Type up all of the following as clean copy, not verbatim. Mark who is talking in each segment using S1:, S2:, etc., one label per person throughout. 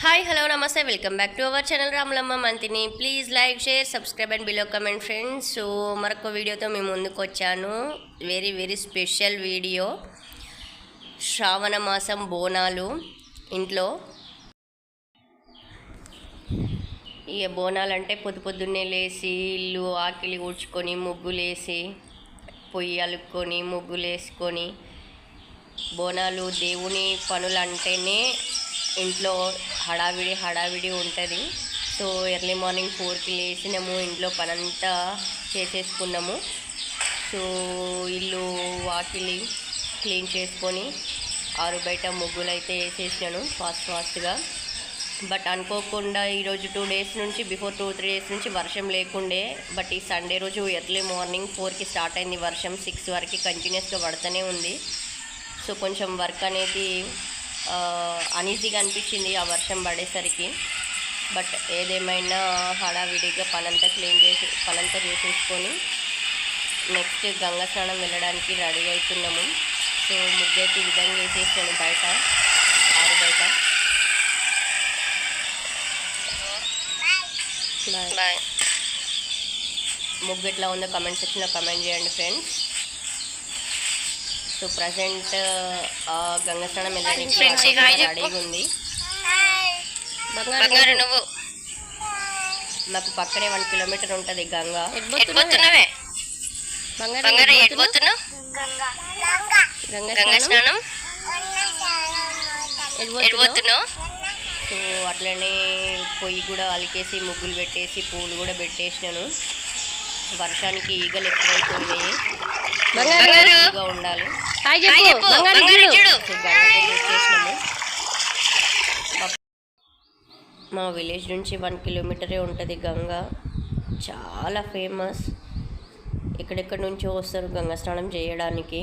S1: Hi hello నమస్తే welcome back to our channel Ramulamma Manthani. Please like share subscribe and below comment friends. So మరొక వీడియోతో మేము ముందుకు వచ్చాను. Very special video. శ్రావణ మాసం బోనాలు ఇంట్లో. ఇక బోనాలు అంటే పొద్దున్నే లేచి ఇల్లు ఆకిలి ఊడ్చుకొని ముగ్గులేసి పొయ్యి అలుక్కొని ముగ్గులేసుకొని బోనాలు దేవుని పనులు అంటేనే ఇంట్లో హడావిడి ఉంటుంది. సో ఎర్లీ మార్నింగ్ 4కి లేచినాము, ఇంట్లో పనంతా చేసేసుకున్నాము. సో ఇల్లు వాకిలి క్లీన్ చేసుకొని ఆరు బయట ముగ్గులు అయితే వేసేసినాను ఫాస్ట్గా. బట్ అనుకోకుండా ఈరోజు 2 days నుంచి బిఫోర్ 2-3 days నుంచి వర్షం లేకుండే. బట్ ఈ సండే రోజు ఎర్లీ మార్నింగ్ 4కి స్టార్ట్ అయింది వర్షం. 6 వరకు కంటిన్యూస్గా పడుతూనే ఉంది. సో కొంచెం వర్క్ అనేది అనీజీగా అనిపించింది ఆ వర్షం పడేసరికి. బట్ ఏదేమైనా హడావిడిగా పనంతా చేసేసుకొని నెక్స్ట్ గంగా స్నానం వెళ్ళడానికి రెడీ అవుతున్నాము. సో ముగ్గైతే ఈ విధంగా వేసేసాను బయట, ఆరు బయట. ముగ్గు ఎట్లా ఉందో కమెంట్ సెక్షన్లో కమెంట్ చేయండి ఫ్రెండ్స్. సో ప్రజెంట్ గంగా స్నానం రెడీగా ఉంది. మాకు పక్కనే 1 kilometer ఉంటుంది గంగా. సో అట్లనే పొయ్యి కూడా అలికేసి ముగ్గులు పెట్టేసి పూలు కూడా పెట్టేసినాను. వర్షానికి ఈగలు ఎక్కువైతున్నాయి, ఉండాలి. మా విలేజ్ నుంచి 1 kilometer ఉంటుంది గంగా. చాలా ఫేమస్. ఎక్కడెక్కడి నుంచో వస్తారు గంగా స్నానం చేయడానికి.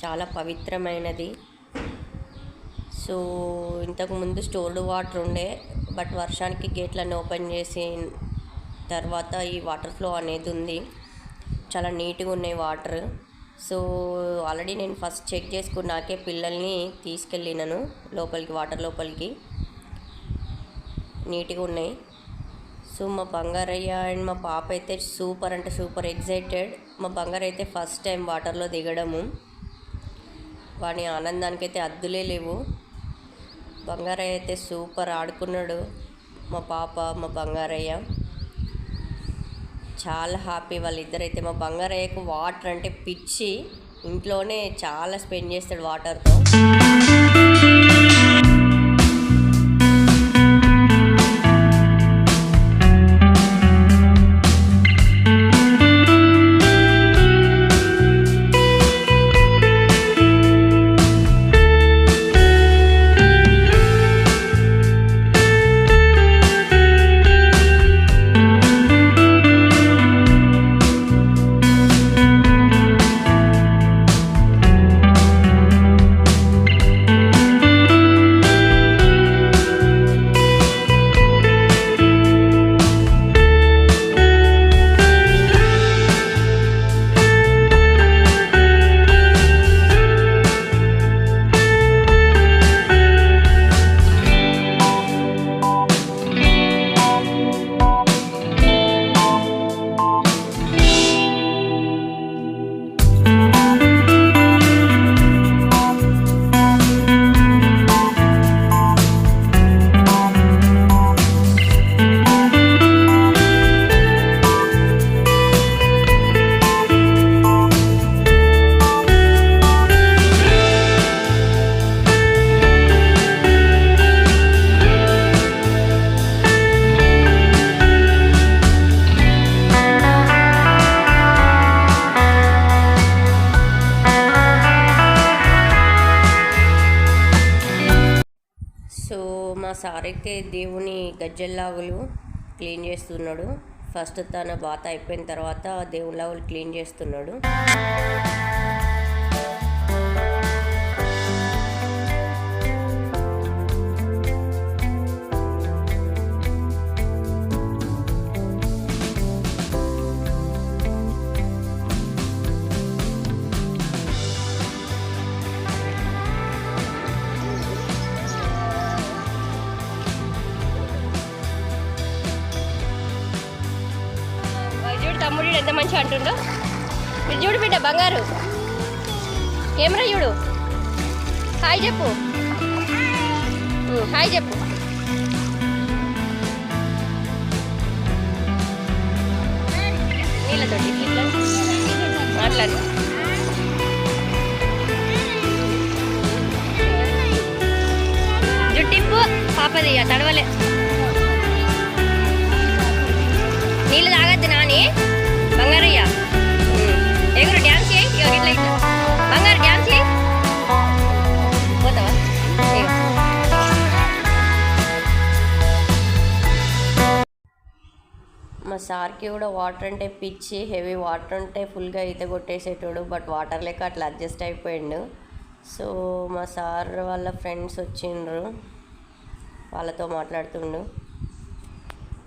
S1: చాలా పవిత్రమైనది. సో ఇంతకుముందు స్టోర్డ్ వాటర్ ఉండే, బట్ వర్షానికి గేట్లను ఓపెన్ చేసి తర్వాత ఈ వాటర్ ఫ్లో అనేది ఉంది. చాలా నీట్గా ఉన్నాయి వాటర్. సో ఆల్రెడీ నేను ఫస్ట్ చెక్ చేసుకున్నాకే పిల్లల్ని తీసుకెళ్ళినాను లోపలికి, వాటర్ లోపలికి. నీట్గా ఉన్నాయి. సో మా బంగారయ్య అండ్ మా పాప అయితే సూపర్ ఎగ్జైటెడ్. మా బంగారు అయితే ఫస్ట్ టైం వాటర్లో దిగడము. వాని ఆనందానికైతే అద్దులే లేవు. బంగారయ్య అయితే సూపర్ ఆడుకున్నాడు. మా పాప మా బంగారయ్య చాలా హ్యాపీ. వాళ్ళిద్దరైతే, మా బంగారయ్యకు వాటర్ అంటే పిచ్చి. ఇంట్లోనే చాలా స్పెండ్ చేస్తాడు వాటర్తో. మా సార్ అయితే దేవుని గజ్జెల్లాగులు క్లీన్ చేస్తున్నాడు. ఫస్ట్ తన బాత అయిపోయిన తర్వాత దేవుని లాగులు క్లీన్ చేస్తున్నాడు. చూడు ఎంత మంచిగా అంటుండో. మీరు చూడు బిడ్డ బంగారు, కెమెరా చూడు. హాయ్ చెప్పు, హాయ్ చెప్పు. నీళ్ళతోటి ఇట్లా మాట్లాడు. జుట్టిప్పు పాపది తడవలే. నీళ్ళు తాగద్దు నాని. బంగారయ్య ఎగురు డ్యాన్స్ చేయి. ఇట్లా ఇట్లా బంగారు డ్యాన్స్ చేయి. పోతావా? మా సార్కి కూడా వాటర్ అంటే పిచ్చి. హెవీ వాటర్ అంటే ఫుల్గా ఈత కొట్టేసేటోడు. బట్ వాటర్ లేక అట్లా అడ్జస్ట్ అయిపోయిండు. సో మా సార్ వాళ్ళ ఫ్రెండ్స్ వచ్చిండ్రు, వాళ్ళతో మాట్లాడుతుండు.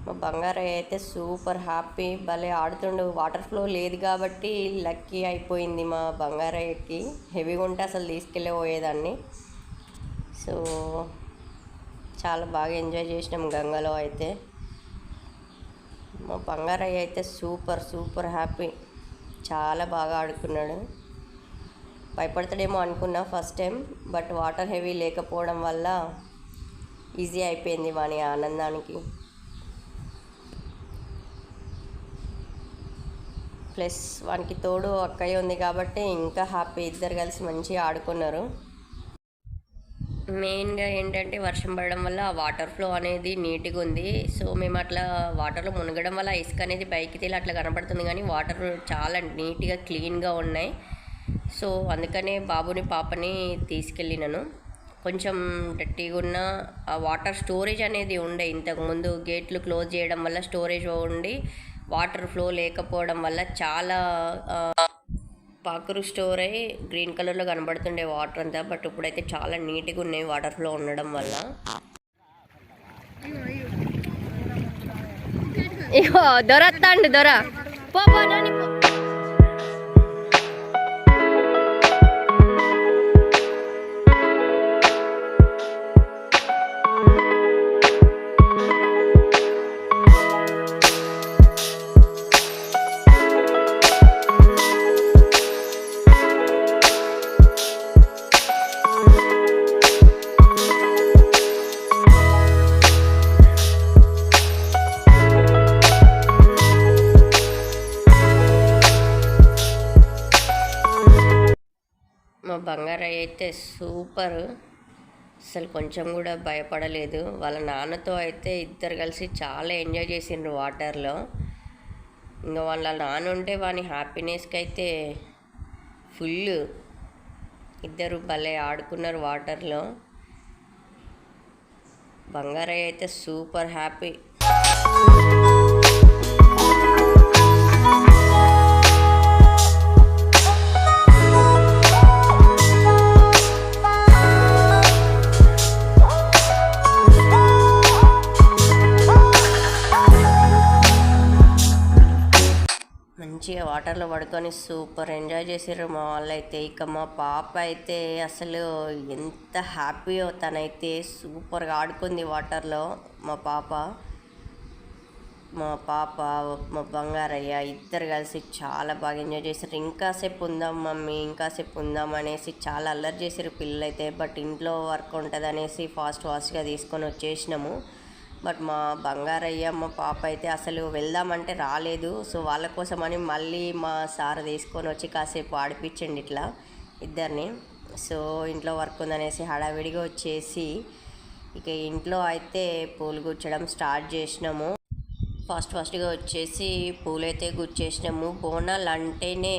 S1: మా బంగారయ్య అయితే సూపర్ హ్యాపీ, భలే ఆడుతుండు. వాటర్ ఫ్లో లేదు కాబట్టి లక్కీ అయిపోయింది మా బంగారయ్యకి. హెవీగా ఉంటే అసలు తీసుకెళ్ళి పోయేదాన్ని. సో చాలా బాగా ఎంజాయ్ చేసినాం గంగలో అయితే. మా బంగారయ్య అయితే సూపర్ సూపర్ హ్యాపీ, చాలా బాగా ఆడుకున్నాడు. భయపడతాడేమో అనుకున్నా first time, but water heavy లేకపోవడం వల్ల ఈజీ అయిపోయింది వాని ఆనందానికి. ప్లస్ వానికి తోడు అక్కయ్య ఉంది కాబట్టి ఇంకా హ్యాపీ. ఇద్దరు కలిసి మంచిగా ఆడుకున్నారు. మెయిన్గా ఏంటంటే వర్షం పడడం వల్ల ఆ వాటర్ ఫ్లో అనేది నీట్గా ఉంది. సో మేము అట్లా వాటర్లో మునగడం వల్ల ఇసుక అనేది పైకి తేలి అట్లా కనపడుతుంది, కానీ వాటర్ చాలా నీట్గా క్లీన్గా ఉన్నాయి. సో అందుకనే బాబుని పాపని తీసుకెళ్ళినాను. కొంచెం డర్టీగా ఉన్న ఆ వాటర్ స్టోరేజ్ అనేది ఉండే. ఇంతకుముందు గేట్లు క్లోజ్ చేయడం వల్ల స్టోరేజ్ ఉండి వాటర్ ఫ్లో లేకపోవడం వల్ల చాలా పాకురు స్టోర్ అయ్యి గ్రీన్ కలర్లో కనబడుతుండే వాటర్ అంతా. బట్ ఇప్పుడైతే చాలా నీట్గా ఉన్నాయి వాటర్ ఫ్లో ఉండడం వల్ల. ఇగో దొరత్తాండు దొర పో నాని పో. మా బంగారయ్య అయితే సూపర్, అసలు కొంచెం కూడా భయపడలేదు. వాళ్ళ నాన్నతో అయితే ఇద్దరు కలిసి చాలా ఎంజాయ్ చేసిండ్రు వాటర్లో. ఇంకా వాళ్ళ నాన్న ఉంటే వాని హ్యాపీనెస్కి అయితే ఫుల్. ఇద్దరు భలే ఆడుకున్నారు వాటర్లో. బంగారయ్య అయితే సూపర్ హ్యాపీ. మంచిగా వాటర్లో పడుకొని సూపర్ ఎంజాయ్ చేసారు మా వాళ్ళు అయితే. ఇక మా పాప అయితే అసలు ఎంత హ్యాపీయో, తనైతే సూపర్గా ఆడుకుంది వాటర్లో. మా పాప మా బంగారయ్య ఇద్దరు కలిసి చాలా బాగా ఎంజాయ్ చేశారు. ఇంకాసేపు ఉందాం మమ్మీ, ఇంకాసేపు ఉందాం అనేసి చాలా అల్లరి చేసారు పిల్లలైతే. బట్ ఇంట్లో వర్క్ ఉంటుంది అనేసి ఫాస్ట్గా తీసుకొని వచ్చేసినాము. బట్ మా బంగారయ్య మా పాప అయితే అసలు వెళ్దామంటే రాలేదు. సో వాళ్ళ కోసమని మళ్ళీ మా సార్ తీసుకొని వచ్చి కాసేపు ఆడిపించండి ఇట్లా ఇద్దరిని. సో ఇంట్లో వర్క్ ఉందనేసి హడావిడిగా వచ్చేసి ఇక ఇంట్లో అయితే పూలు గుచ్చడం స్టార్ట్ చేసినాము. ఫాస్ట్గా వచ్చేసి పూలైతే గుచ్చేసినాము. బోనాలు అంటేనే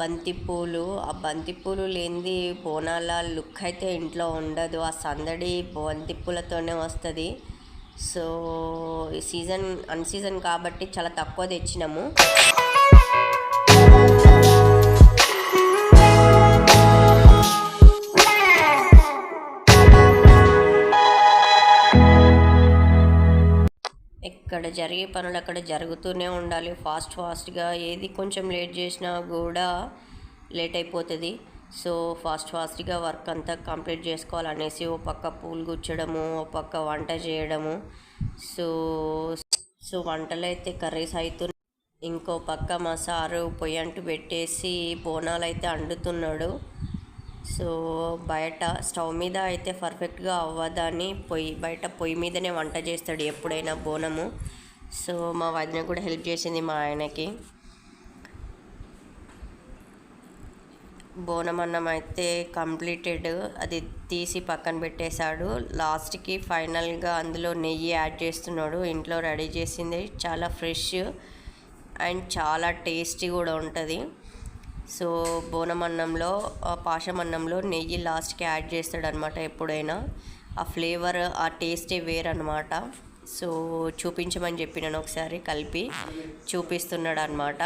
S1: బంతిపూలు. ఆ బంతిపూలు లేనిది బోనాల లుక్ అయితే ఇంట్లో ఉండదు. ఆ సందడి బంతిపూలతోనే వస్తుంది. సో సీజన్ అన్సీజన్ కాబట్టి చాలా తక్కువ తెచ్చినాము. ఇక్కడ జరిగే పనులు అక్కడ జరుగుతూనే ఉండాలి ఫాస్ట్గా. ఏది కొంచెం లేట్ చేసినా కూడా లేట్ అయిపోతుంది. సో ఫాస్ట్గా వర్క్ అంతా కంప్లీట్ చేసుకోవాలనేసి ఓ పక్క పూలు గుచ్చడము, ఓ పక్క వంట చేయడము. సో వంటలు అయితే కర్రీస్ అవుతున్నాయి. ఇంకో పక్క మా సారు పొయ్యి అంటు పెట్టేసి బోనాలు అయితే వండుతున్నాడు. సో బయట స్టవ్ మీద అయితే పర్ఫెక్ట్గా అవ్వదని బయట పొయ్యి మీదనే వంట చేస్తాడు ఎప్పుడైనా బోనము. సో మా వదిన కూడా హెల్ప్ చేసింది మా ఆయనకి. బోనం అన్నం అయితే కంప్లీటెడ్, అది తీసి పక్కన పెట్టేశాడు. లాస్ట్కి ఫైనల్గా అందులో నెయ్యి యాడ్ చేస్తున్నాడు. ఇంట్లో రెడీ చేసింది చాలా ఫ్రెష్ అండ్ చాలా టేస్టీ కూడా ఉంటుంది. సో బోనం అన్నంలో పాశం అన్నంలో నెయ్యి లాస్ట్కి యాడ్ చేస్తాడు అనమాట ఎప్పుడైనా. ఆ ఫ్లేవర్ ఆ టేస్టే వేరనమాట. సో చూపించమని చెప్పినాను, ఒకసారి కలిపి చూపిస్తున్నాడు అనమాట.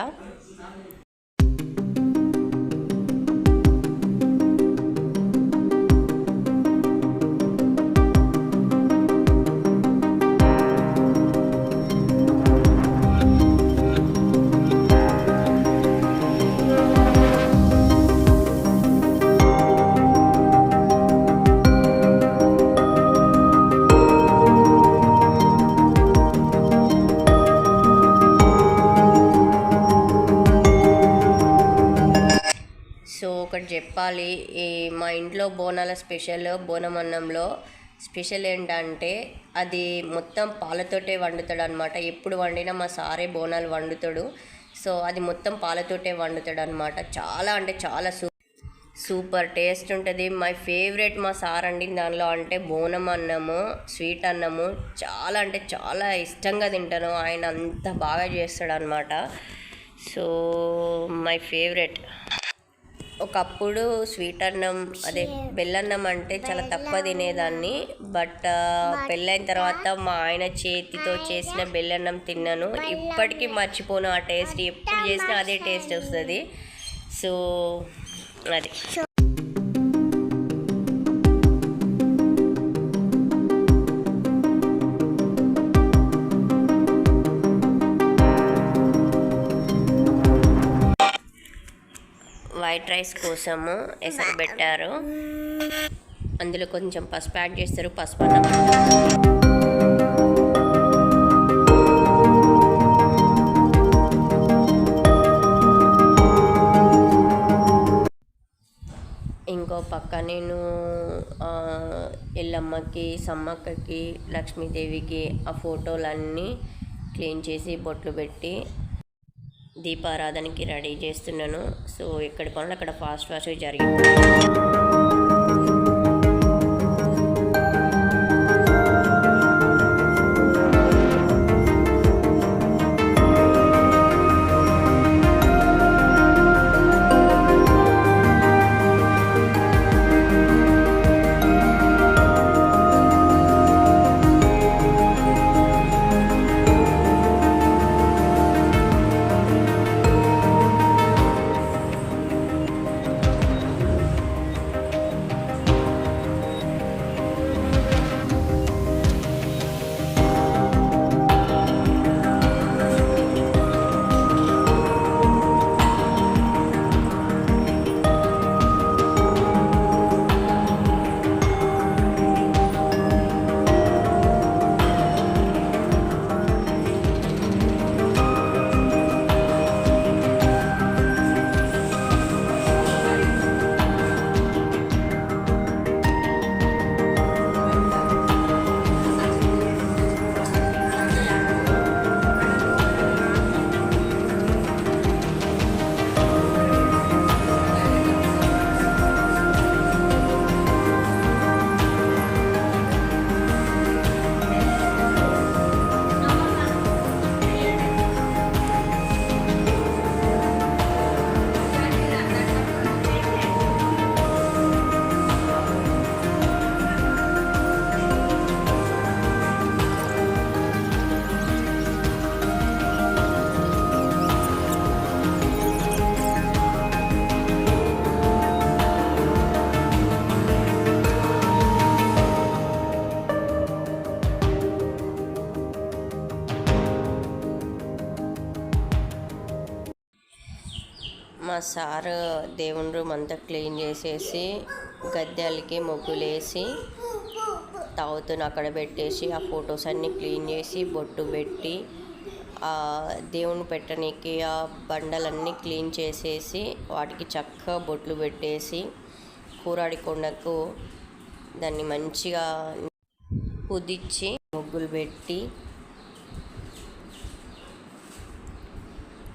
S1: సో ఒకటి చెప్పాలి, ఈ మా ఇంట్లో బోనాల స్పెషల్ బోనం అన్నంలో స్పెషల్ ఏంటంటే అది మొత్తం పాలతోటే వండుతాడు అనమాట. ఎప్పుడు వండినా మా సారే బోనాలు వండుతాడు. సో అది మొత్తం పాలతోటే వండుతాడు అనమాట. చాలా అంటే చాలా సూపర్ టేస్ట్ ఉంటుంది. మై ఫేవరెట్ మా సార్ అండి దానిలో అంటే బోనం అన్నము, స్వీట్ అన్నము చాలా అంటే చాలా ఇష్టంగా తింటాను. ఆయన అంత బాగా చేస్తాడు అనమాట. So my favourite. ఒకప్పుడు స్వీట్ అన్నం అదే బెల్లన్నం అంటే చాలా తక్కువ తినేదాన్ని. బట్ పెళ్ళైన తర్వాత మా ఆయన చేతితో చేసిన బెల్లన్నం తిన్నాను. ఇప్పటికీ మర్చిపోను ఆ టేస్ట్. ఎప్పుడు చేసినా అదే టేస్ట్ వస్తుంది. సో అది వైట్ రైస్ కోసము ఎసరు పెట్టారు. అందులో కొంచెం పసుపు యాడ్ చేస్తారు. పసుపు అన్నం ఇంకో పక్క నేను ఎల్లమ్మకి, సమ్మక్కకి, లక్ష్మీదేవికి ఆ ఫోటోలన్నీ క్లీన్ చేసి బొట్లు పెట్టి దీపారాధనకి రెడీ చేస్తున్నాను. సో ఎక్కడి పనులు అక్కడ ఫాస్ట్గా జరిగింది. మా సార్ దేవుని రూమ్ అంతా క్లీన్ చేసేసి గద్దెలకి ముగ్గులేసి తావుతుని అక్కడ పెట్టేసి ఆ ఫొటోస్ అన్నీ క్లీన్ చేసి బొట్టు పెట్టి దేవుని పెట్టడానికి ఆ బండలన్నీ క్లీన్ చేసేసి వాటికి చక్కగా బొట్లు పెట్టేసి కూరాడి కొండకు దాన్ని మంచిగా కుదిచ్చి ముగ్గులు పెట్టి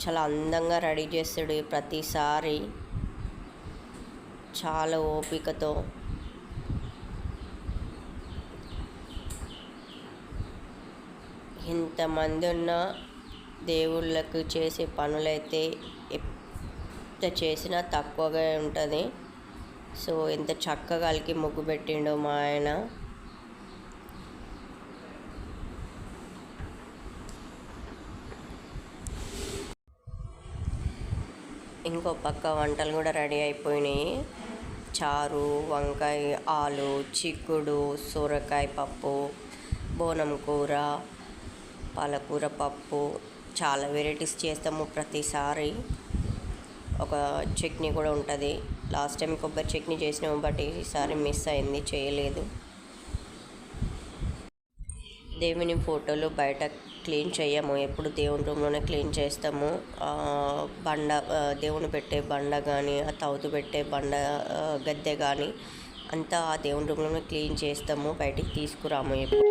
S1: చాలా అందంగా రెడీ చేస్తాడు ప్రతిసారి, చాలా ఓపికతో. ఇంతమంది ఉన్న దేవుళ్ళకు చేసే పనులైతే ఎంత చేసినా తక్కువగా ఉంటుంది. సో ఎంత చక్కగా అలికి ముగ్గు పెట్టిండో మా ఆయన. ఇంకో పక్క వంటలు కూడా రెడీ అయిపోయినాయి. చారు, వంకాయ, ఆలు, చిక్కుడు, సొరకాయ పప్పు, బోనం కూర, పాలకూర పప్పు, చాలా వెరైటీస్ చేస్తాము ప్రతిసారి. ఒక చట్నీ కూడా ఉంటుంది. లాస్ట్ టైం కొబ్బరి చట్నీ చేసినాము, బట్ ఈసారి మిస్ అయింది, చేయలేదు. దేవుని ఫోటోలు బయట క్లీన్ చేయము, ఎప్పుడు దేవుని రూమ్లోనే క్లీన్ చేస్తాము. బండ, దేవుని పెట్టే బండ కానీ, ఆ తౌతు పెట్టే బండ గద్దె కానీ అంతా ఆ దేవుని రూమ్లోనే క్లీన్ చేస్తాము, బయటికి తీసుకురాము ఎప్పుడు.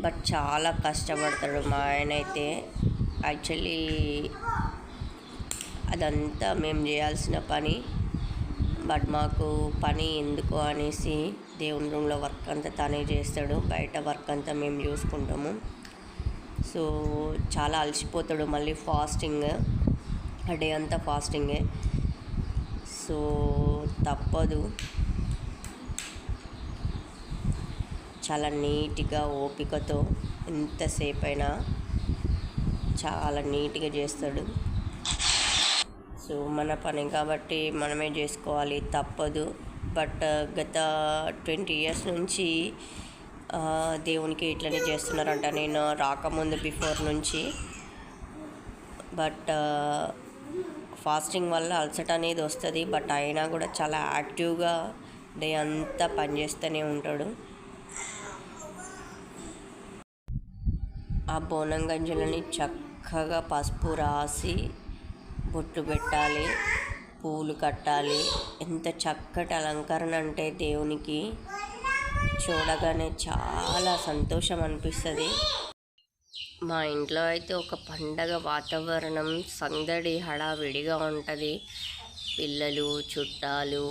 S1: బట్ చాలా కష్టపడతాడు మా ఆయన అయితే. యాక్చువల్లీ అదంతా మేము చేయాల్సిన పని, బట్ మాకు పని ఎందుకు అనేసి దేవుని రూమ్లో వర్క్ అంతా తనే చేస్తాడు, బయట వర్క్ అంతా మేము చూసుకుంటాము. సో చాలా అలసిపోతాడు. మళ్ళీ ఫాస్టింగ్, ఆ డే అంతా ఫాస్టింగే. సో తప్పదు. చాలా నీట్గా ఓపికతో ఎంతసేపు అయినా చాలా నీట్గా చేస్తాడు. సో మన పని కాబట్టి మనమే చేసుకోవాలి, తప్పదు. బట్ గత 20 years నుంచి దేవునికి ఇట్లనే చేస్తున్నారంట, నేను రాకముందు బిఫోర్ నుంచి. బట్ ఫాస్టింగ్ వల్ల అలసట అనేది వస్తుంది, బట్ అయినా కూడా చాలా యాక్టివ్గా డే అంతా పనిచేస్తూనే ఉంటాడు. ఆ బోనం గంజులని చక్కగా పసుపు రాసి బొట్లు పెట్టాలి, పూలు కట్టాలి. ఎంత చక్కటి అలంకరణ అంటే దేవునికి చూడగానే చాలా సంతోషం అనిపిస్తుంది. మా ఇంట్లో అయితే ఒక పండగ వాతావరణం, సందడి హడావిడిగా ఉంటుంది. పిల్లలు, చుట్టాలు.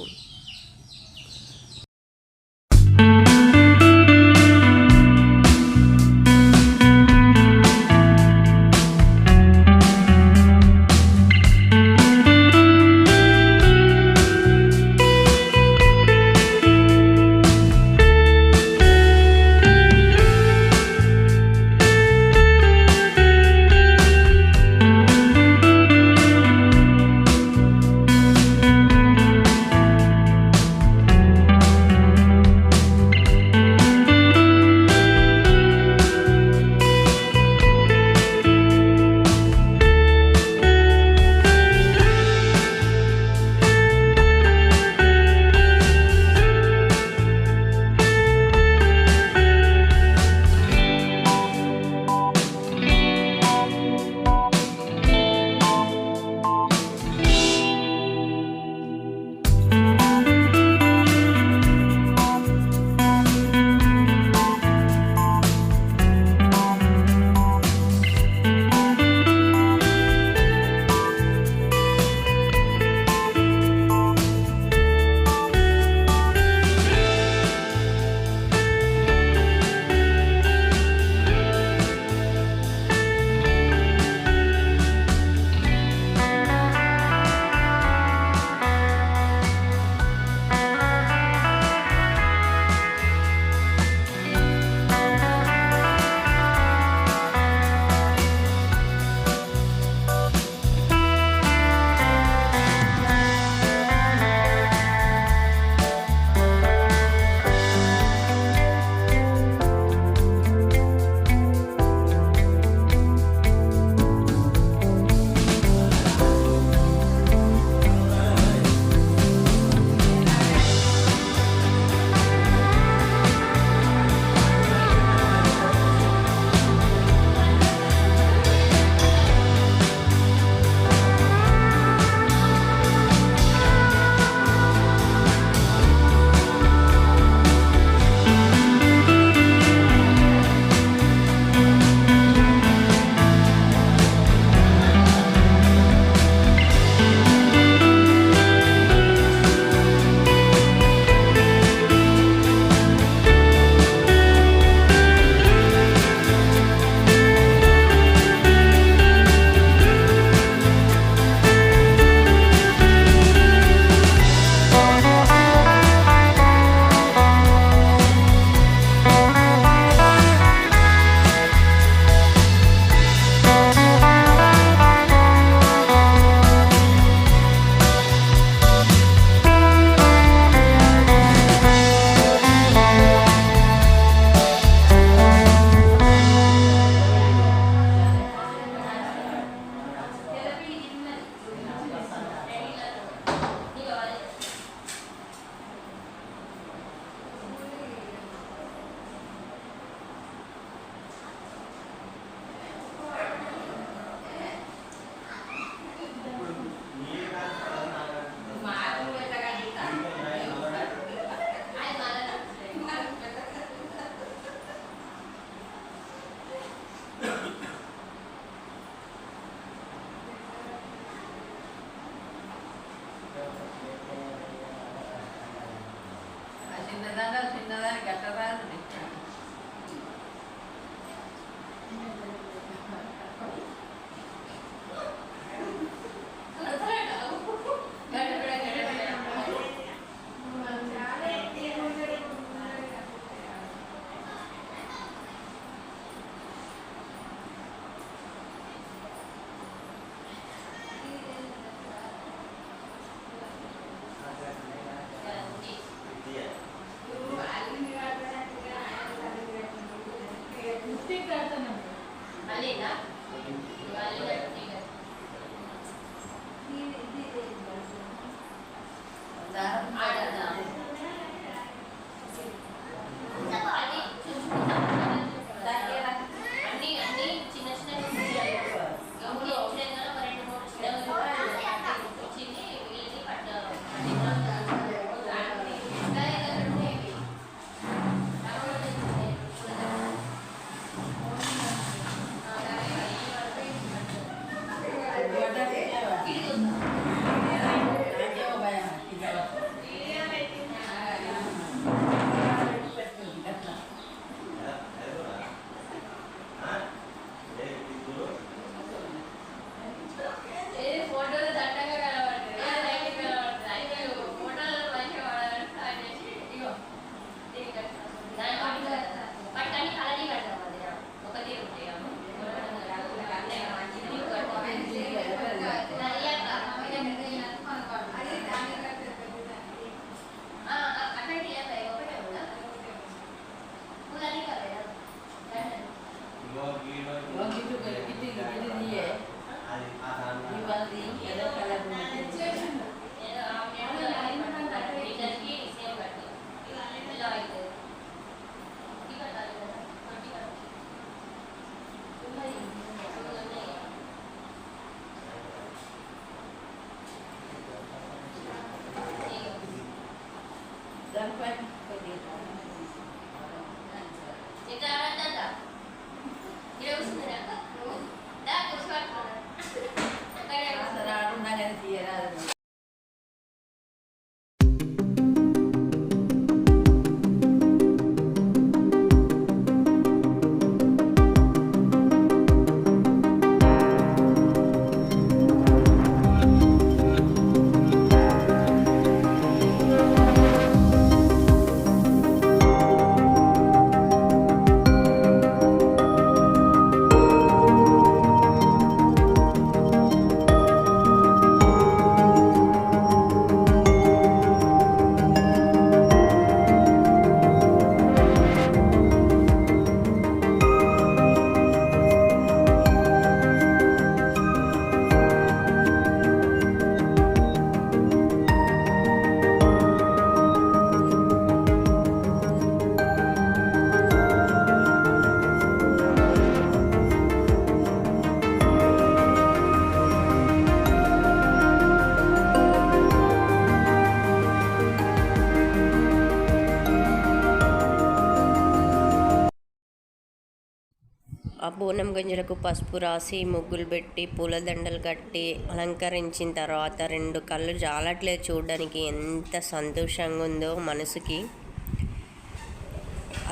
S1: ఆ బోనం గంజలకు పసుపు రాసి ముగ్గులు పెట్టి పూలదండలు కట్టి అలంకరించిన తర్వాత 2 కళ్ళు జాలట్లేదు చూడడానికి. ఎంత సంతోషంగా ఉందో మనసుకి.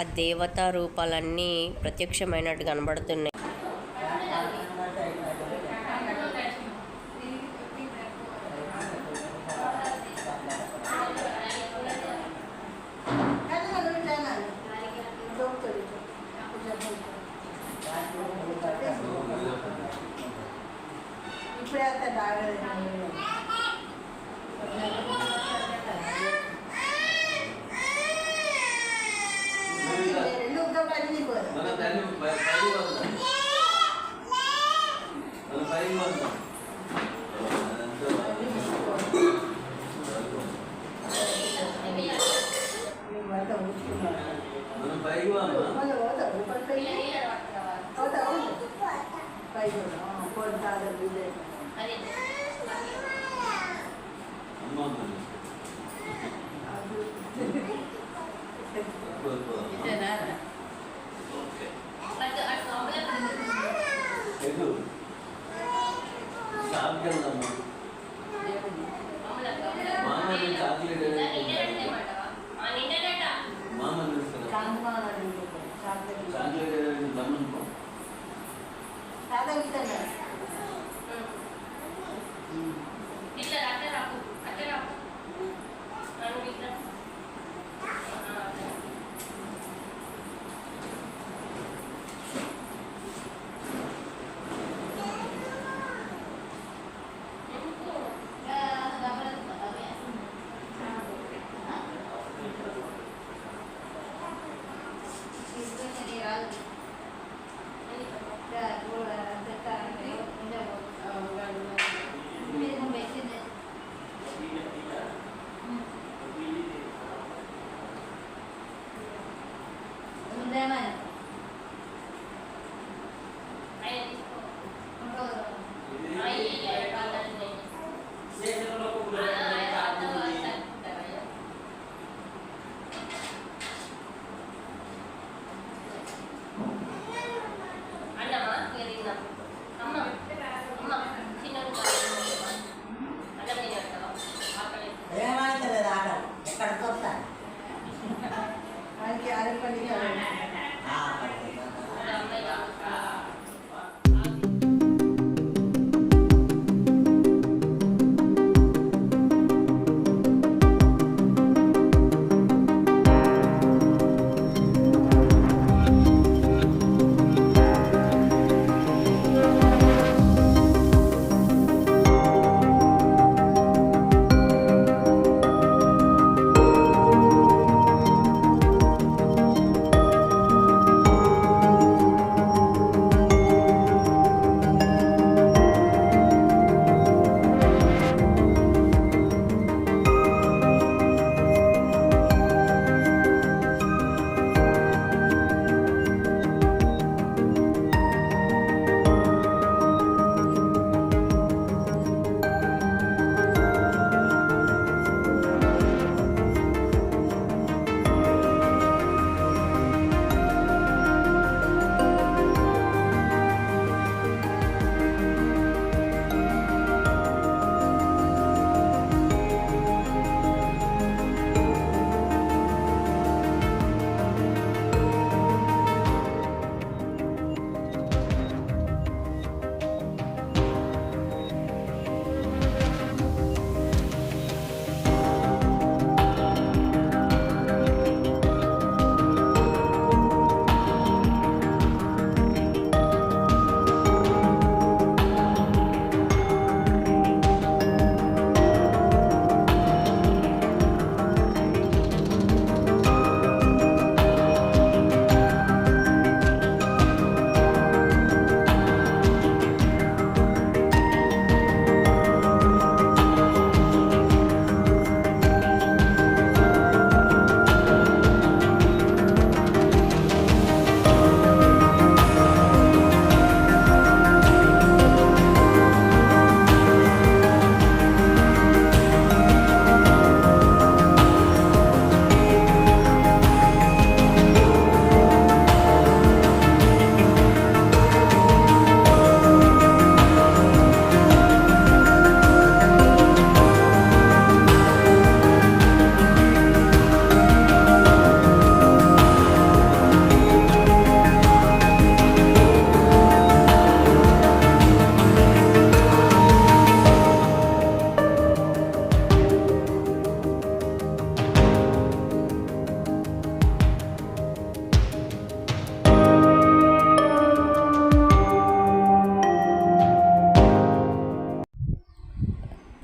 S1: ఆ దేవతా రూపాలన్నీ ప్రత్యక్షమైనట్టు కనబడుతున్నాయి.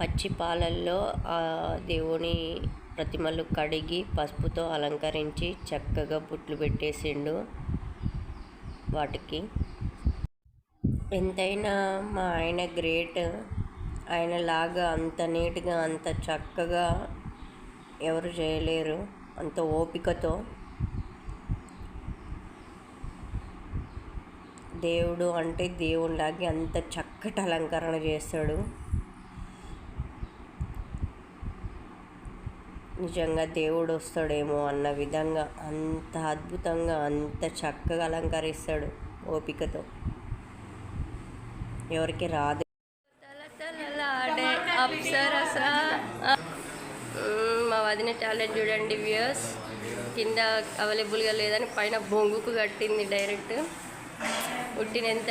S1: పచ్చి పాలల్లో ఆ దేవుని ప్రతిమలు కడిగి పసుపుతో అలంకరించి చక్కగా బుట్లు పెట్టేసిండు వాటికి. ఎంతైనా మా ఆయన గ్రేట్. ఆయనలాగా అంత నీట్గా అంత చక్కగా ఎవరు చేయలేరు, అంత ఓపికతో. దేవుడు అంటే దేవుడిలాగే అంత చక్కటి అలంకరణ చేస్తాడు. నిజంగా దేవుడు వస్తాడేమో అన్న విధంగా అంత అద్భుతంగా అంత చక్కగా అలంకరిస్తాడు ఓపికతో. ఎవరికి రాదు. మా వదిన టాలెంట్ చూడండి వ్యూయర్స్. కింద అవైలబుల్గా లేదని పైన బొంగుకు కట్టింది డైరెక్ట్. పుట్టినంత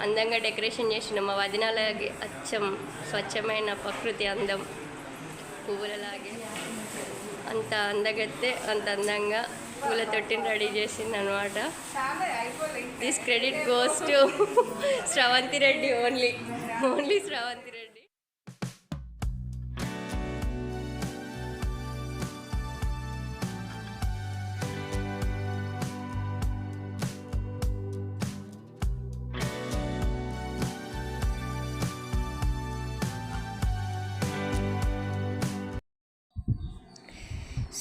S1: అందంగా డెకరేషన్ చేసిన మా వదినలాగే అచ్చం స్వచ్ఛమైన ప్రకృతి అందం, పువ్వులలాగే అంత అందగత్తే అంత అందంగా పూల తొట్టిని రెడీ చేసింది అనమాట. This credit goes to Sravanthi Reddy, only Sravanthi Reddy.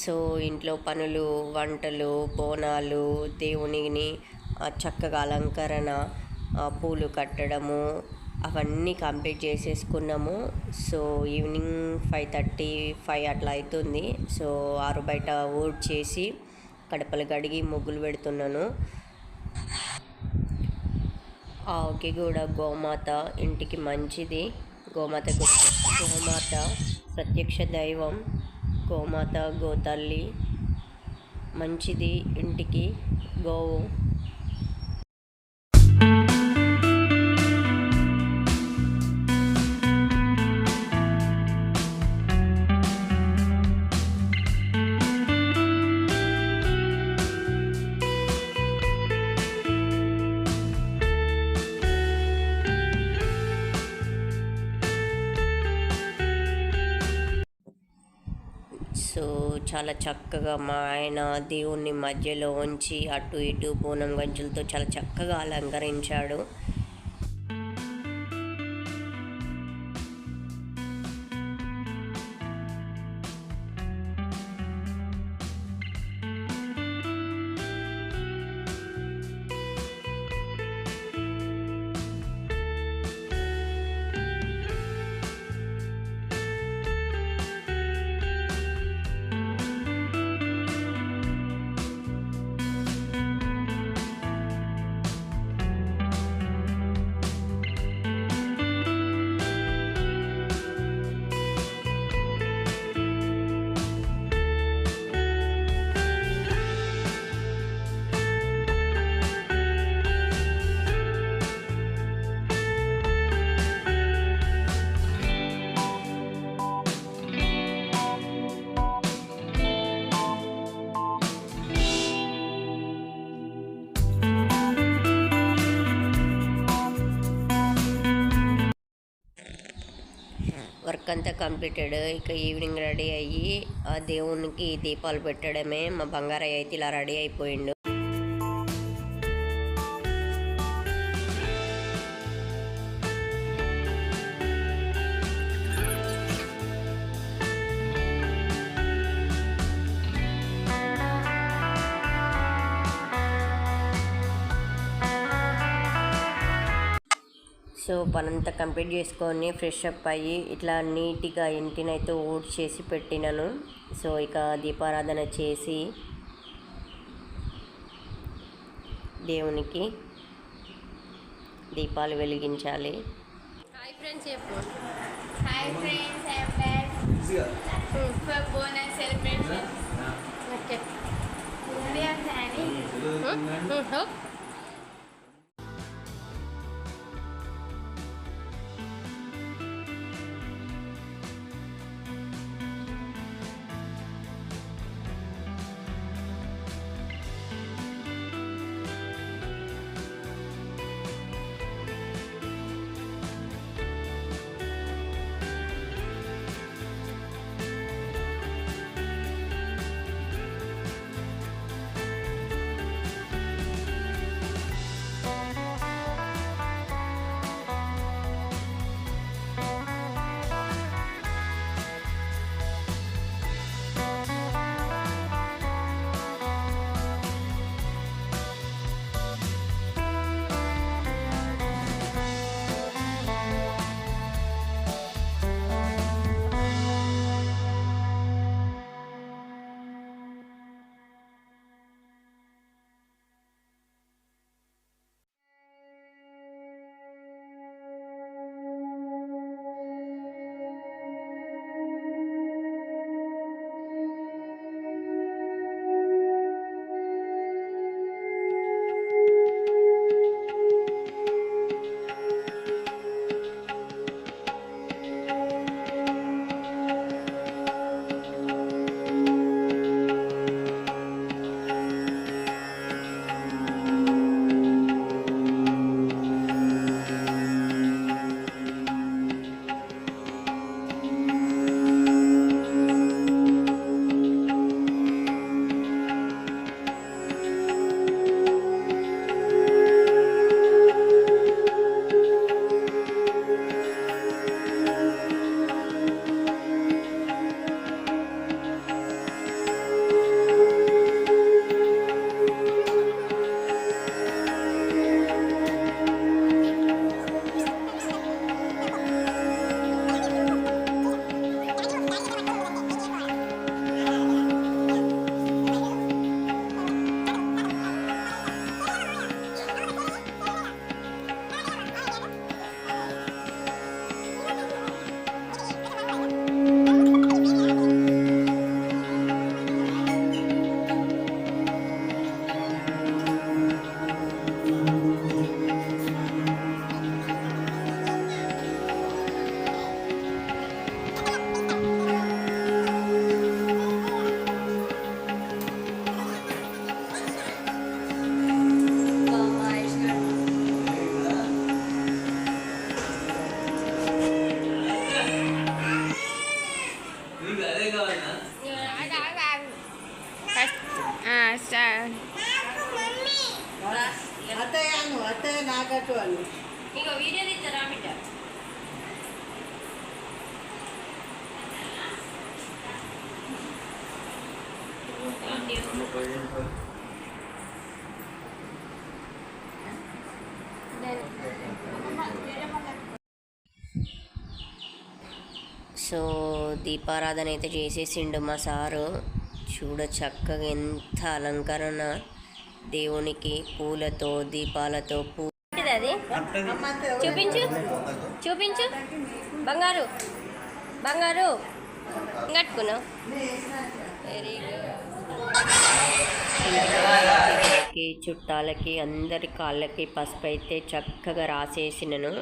S1: So ఇంట్లో పనులు, వంటలు, బోనాలు, దేవునిని చక్కగా అలంకరణ, పూలు కట్టడము అవన్నీ కంప్లీట్ చేసేసుకున్నాము. సో ఈవినింగ్ 5:35 అట్లా అవుతుంది. సో ఆరు బయట ఊడ్చేసి కడపలు కడిగి ముగ్గులు పెడుతున్నాను. ఆవుకి కూడా గోమాత ఇంటికి మంచిది. గోమాత ప్రత్యక్ష దైవం. గోమాత, గోతల్లి మంచిది ఇంటికి గోవు. సో చాలా చక్కగా మా ఆయన దేవుణ్ణి మధ్యలో ఉంచి అటు ఇటు బోనం గంజులతో చాలా చక్కగా అలంకరించాడు. వర్క్ అంతా కంప్లీటెడ్. ఇక ఈవినింగ్ రెడీ అయ్యి ఆ దేవునికి దీపాలు పెట్టడమే. మా బంగారయ్య అయితే ఇలా రెడీ అయిపోయిండు. సో పనంతా కంప్లీట్ చేసుకొని ఫ్రెష్ అప్ అయ్యి ఇట్లా నీట్గా ఇంటినైతే ఊడ్చేసి పెట్టినాను. సో ఇక దీపారాధన చేసి దేవునికి దీపాలు వెలిగించాలి. హాయ్ ఫ్రెండ్స్ చెప్పు.
S2: Hi friends, I am back for bonus celebration.
S1: Okay
S2: we are planning.
S1: So దీపారాధన అయితే చేసేసిండు మా సారు. చూడ చక్కగా ఎంత అలంకరణ దేవునికి పూలతో దీపాలతో అది చూపించు చూపించు బంగారు బంగారు కట్టుకున్నావు. Very good. చుట్టాలకి అందరి కాళ్ళకి పసుపు అయితే చక్కగా రాసేసినను.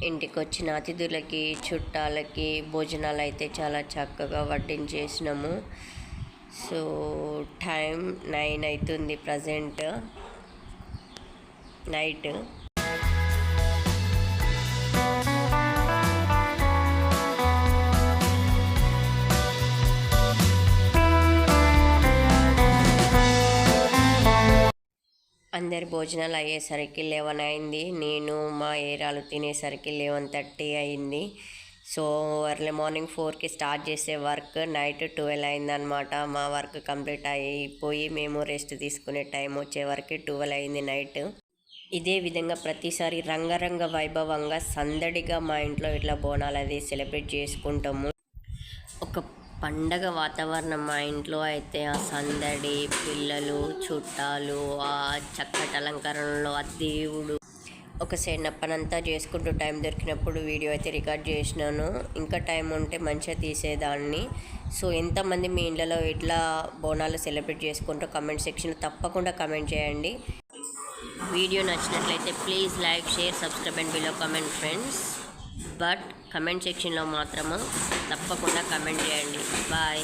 S1: ఇంటికి వచ్చిన అతిథులకి చుట్టాలకి భోజనాలు అయితే చాలా చక్కగా వడ్డించేసినాము. సో టైం 9 అవుతుంది ప్రజెంట్ నైట్. అందరి భోజనాలు అయ్యేసరికి 11 అయింది. నేను మా ఏరాలు తినేసరికి 11:30 అయింది. సో ఎర్లీ మార్నింగ్ 4కి స్టార్ట్ చేసే వర్క్ నైట్ 12 అయిందనమాట. మా వర్క్ కంప్లీట్ అయిపోయి మేము రెస్ట్ తీసుకునే టైం వచ్చే వరకు 12 అయింది నైట్. ఇదే విధంగా ప్రతిసారి రంగరంగ వైభవంగా సందడిగా మా ఇంట్లో ఇట్లా బోనాలు అది సెలబ్రేట్ చేసుకుంటాము. ఒక పండగ వాతావరణం మా ఇంట్లో అయితే. ఆ సందడి, పిల్లలు, చుట్టాలు, ఆ చక్కటి అలంకరణలో ఆ దేవుడు ఒక సెన్నప్పనంతా చేసుకుంటూ టైం దొరికినప్పుడు వీడియో అయితే రికార్డ్ చేసినాను. ఇంకా టైం ఉంటే మంచిగా తీసేదాన్ని. సో ఎంతమంది మీ ఇళ్ళలో ఇట్లా బోనాలు సెలబ్రేట్ చేసుకుంటూ కమెంట్ సెక్షన్ తప్పకుండా కమెంట్ చేయండి. వీడియో నచ్చినట్లయితే please like, share, subscribe and below comment friends. But comment సెక్షన్లో మాత్రము తప్పకుండా కమెంట్ చేయండి. బాయ్.